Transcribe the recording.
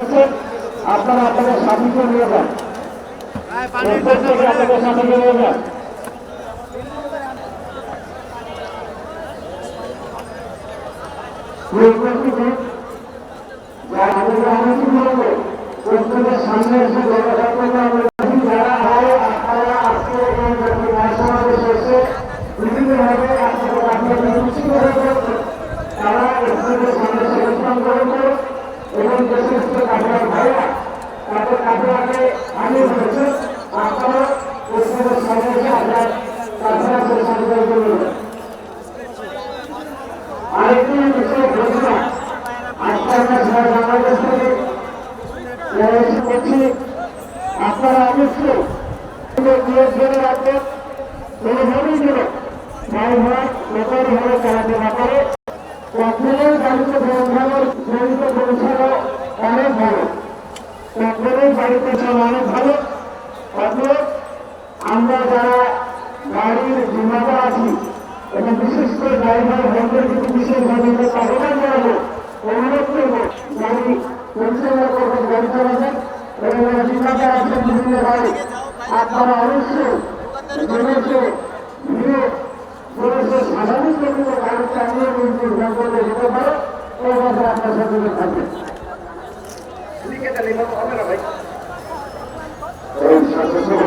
আপনারা আপনাদের সাথীকে নিয়ে যান, আপনাদের সাথীকে নিয়ে যান। সামনে এসে যারা হয় আপনারা আজকে সমাবেশ এসে বিভিন্নভাবে তারা সামনে সমর্থন করেছে এবং যে সমস্ত কাঠের ভাইরা তাদের কাঠে আগে আগে হয়েছে আপনারা সামনে এসে আপনার কাছাকাছি সঞ্চয় করবেন। আরেকটি বিষয় ঘোষণা আজকে আমরা সারা বাংলাদেশ থেকে করছি, আপনারা অবশ্যই জেনে রাখবেন কোনোভাবেই যেন ড্রাইভার মোটর ভাবে চালাতে না পারে। কখনোই গাড়িতে পৌঁছানো অনেক ভালো, কখনোই গাড়িতে চালানো অনেক ভালো। অথবা আমরা যারা গাড়ির জিম্মাদার আছি এবং বিশেষ করে ড্রাইভার ভাইদের কিন্তু বিশেষভাবে আহ্বান জানাবো, অনুরোধ করবো গাড়ি পরিচালনা করবেন, গাড়ি চালাবেন এবং জিম্মাদার আছেন বিভিন্ন গাড়ি আপনারা অবশ্যই স্বাভাবিক গাড়ি চালিয়ে কিন্তু গন্তব্যে যেতে পারে এই ব্যাপারে আপনার সচেতন থাকবেন। এই সচেতন